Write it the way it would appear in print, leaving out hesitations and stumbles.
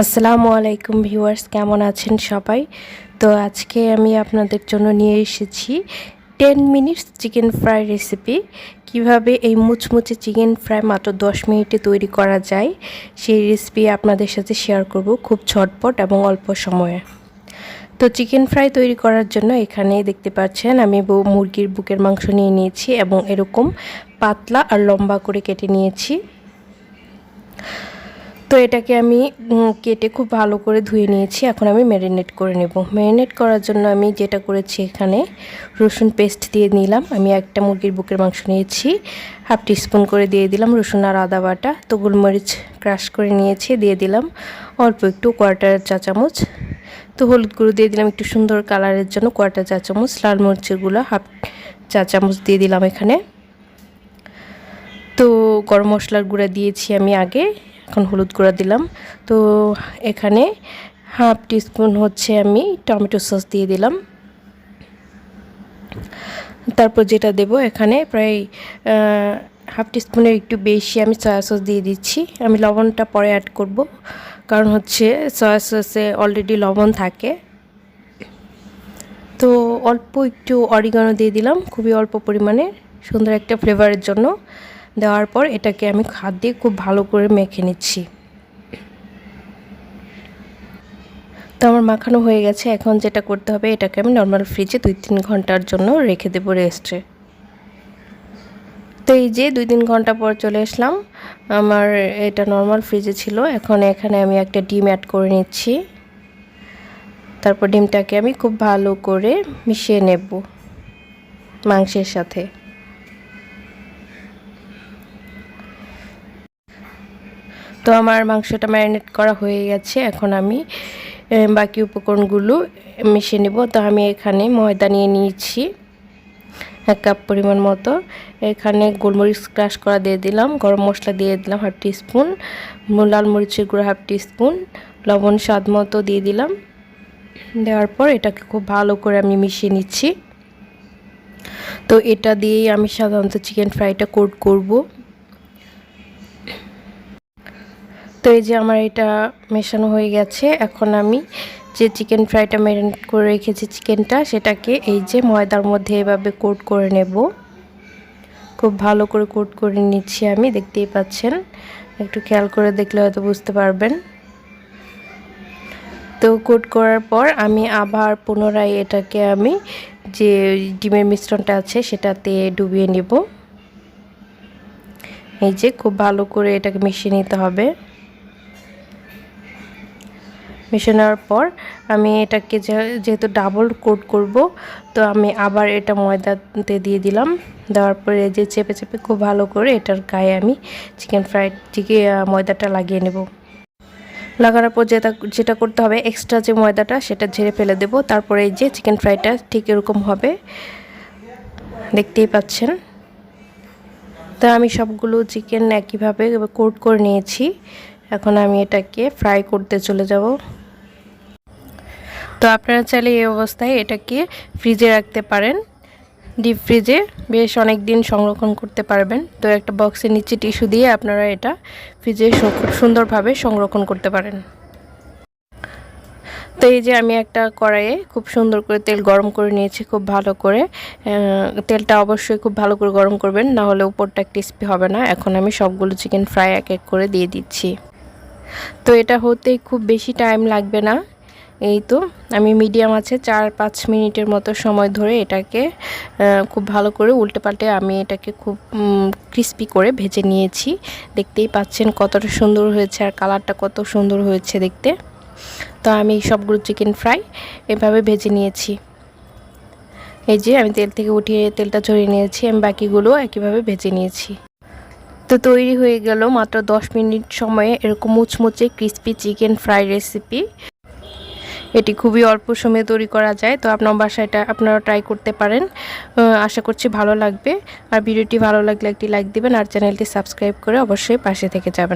আসসালামু আলাইকুম ভিউয়ার্স, কেমন আছেন সবাই? তো আজকে আমি আপনাদের জন্য নিয়ে এসেছি 10 মিনিটস চিকেন ফ্রাই রেসিপি। কিভাবে এই মুচমুচে চিকেন ফ্রাই মাত্র 10 মিনিটে তৈরি করা যায় সেই রেসিপি আপনাদের সাথে শেয়ার করব খুব ঝটপট এবং অল্প সময়ে। তো চিকেন ফ্রাই তৈরি করার জন্য এখানে দেখতে পাচ্ছেন আমি মুরগির বুকের মাংস নিয়ে নিয়েছি এবং এরকম পাতলা আর লম্বা করে কেটে নিয়েছি। তো এটাকে আমি কেটে খুব ভালো করে ধুয়ে নিয়েছি। এখন আমি ম্যারিনেট করে নেব। ম্যারিনেট করার জন্য আমি যেটা করেছি, এখানে রসুন পেস্ট দিয়ে নিলাম। আমি একটা মুরগির বুকের মাংস নিয়েছি, হাফ টিস্পুন করে দিয়ে দিলাম রসুন আর আদা বাটা। তো গোলমরিচ ক্রাশ করে নিয়েছি, দিয়ে দিলাম অল্প একটু কোয়ার্টার চা চামচ। তো হলুদ গুঁড়ো দিয়ে দিলাম একটু সুন্দর কালারের জন্য কোয়ার্টার চা চামচ। লাল মরিচের গুঁড়ো হাফ চা চামচ দিয়ে দিলাম এখানে। তো গরম মশলার গুঁড়া দিয়েছি আমি আগে, এখন হলুদ গুঁড়া দিলাম। তো এখানে হাফ টিস্পুন হচ্ছে আমি টমেটো সস দিয়ে দিলাম। তারপর যেটা দেব, এখানে প্রায় হাফ টিস্পুনের একটু বেশি আমি সয়া সস দিয়ে দিচ্ছি। আমি লবণটা পরে অ্যাড করব, কারণ হচ্ছে সয়া সসে অলরেডি লবণ থাকে। তো অল্প একটু অরিগানো দিয়ে দিলাম, খুবই অল্প পরিমাণে, সুন্দর একটা ফ্লেভারের জন্য। দেওয়ার পর এটাকে আমি হাত দিয়ে খুব ভালো করে মেখে নিচ্ছি। তো আমার মাখানো হয়ে গেছে। এখন যেটা করতে হবে, এটাকে আমি নর্মাল ফ্রিজে 2-3 ঘন্টার জন্য রেখে দেবো রেস্টে। তো এই যে 2-3 ঘন্টা পর চলে আসলাম, আমার এটা নর্মাল ফ্রিজে ছিল। এখন এখানে আমি একটা ডিম অ্যাড করে নিচ্ছি। তারপর ডিমটাকে আমি খুব ভালো করে মিশিয়ে নেব মাংসের সাথে। তো আমার মাংসটা ম্যারিনেট করা হয়ে গেছে। এখন আমি বাকি উপকরণগুলো মিশিয়ে নেব। তো আমি এখানে ময়দা নিয়ে নিয়েছি 1 কাপ পরিমাণ মতো। এখানে গোলমরিচ ক্রাশ করা দিয়ে দিলাম, গরম মশলা দিয়ে দিলাম হাফ টিস্পুন, লাল মরিচের গুঁড়ো হাফ টিস্পুন, লবণ স্বাদ মতো দিয়ে দিলাম। দেওয়ার পর এটাকে খুব ভালো করে আমি মিশিয়ে নিচ্ছি। তো এটা দিয়েই আমি সাধারণত চিকেন ফ্রাইটা কোট করব। তো এই যে আমার এটা মেশানো হয়ে গেছে। এখন আমি যে চিকেন ফ্রাইটা ম্যারিনেট করে রেখেছি চিকেনটা, সেটাকে এই যে ময়দার মধ্যে এভাবে কোট করে নেব। খুব ভালো করে কোট করে নিচ্ছি আমি, দেখতেই পাচ্ছেন। একটু খেয়াল করে দেখলে হয়তো বুঝতে পারবেন। তো কোট করার পর আমি আবার পুনরায় এটাকে আমি যে ডিমের মিশ্রণটা আছে সেটাতে ডুবিয়ে নেব। এই যে খুব ভালো করে এটাকে মিশিয়ে নিতে হবে। মিশিয়ে নেওয়ার পর আমি এটাকে যেহেতু ডাবল কোট করব, তো আমি আবার এটা ময়দাতে দিয়ে দিলাম। দেওয়ার পরে যে চেপে চেপে খুব ভালো করে এটার গায়ে আমি ময়দাটা লাগিয়ে নেব। লাগানোর পর যেটা করতে হবে, এক্সট্রা যে ময়দাটা সেটা ঝেড়ে ফেলে দেব। তারপরে এই যে চিকেন ফ্রাইটা ঠিক এরকম হবে, দেখতেই পাচ্ছেন। তো আমি সবগুলো চিকেন একইভাবে কোট করে নিয়েছি। এখন আমি এটাকে ফ্রাই করতে চলে যাব। তো আপনারা চাইলে এই অবস্থায় এটাকে ফ্রিজে রাখতে পারেন, ডিপ ফ্রিজে বেশ অনেক দিন সংরক্ষণ করতে পারবেন। তো একটা বক্সের নিচে টিস্যু দিয়ে আপনারা এটা ফ্রিজে খুব সুন্দরভাবে সংরক্ষণ করতে পারেন। তো এই যে আমি একটা কড়াইয়ে খুব সুন্দর করে তেল গরম করে নিয়েছি খুব ভালো করে। তেলটা অবশ্যই খুব ভালো করে গরম করবেন, না হলে উপরটা ক্রিস্পি হবে না। এখন আমি সবগুলো চিকেন ফ্রাই এক এক করে দিয়ে দিচ্ছি। তো এটা হতে খুব বেশি টাইম লাগবে না। এই তো আমি মিডিয়াম আছে 4-5 মিনিটের মতো সময় ধরে এটাকে খুব ভালো করে উল্টে পাল্টে আমি এটাকে খুব ক্রিস্পি করে ভেজে নিয়েছি। দেখতেই পাচ্ছেন কতটা সুন্দর হয়েছে আর কালারটা কত সুন্দর হয়েছে দেখতে। তো আমি সবগুলো চিকেন ফ্রাই এভাবে ভেজে নিয়েছি। এই যে আমি তেল থেকে উঠিয়ে তেলটা ঝরিয়ে নিয়েছি, আমি বাকিগুলো একইভাবে ভেজে নিয়েছি। তো তৈরি হয়ে গেল মাত্র 10 মিনিট সময়ে এরকম মুচমুচে ক্রিস্পি চিকেন ফ্রাই রেসিপি। এটি খুবই অল্প সময়ে তৈরি করা যায়। তো আপনার বাসায় এটা আপনারা ট্রাই করতে পারেন। আশা করছি ভালো লাগবে। আর ভিডিওটি ভালো লাগলে একটি লাইক দিবেন আর চ্যানেলটি সাবস্ক্রাইব করে অবশ্যই পাশে থেকে যাবেন।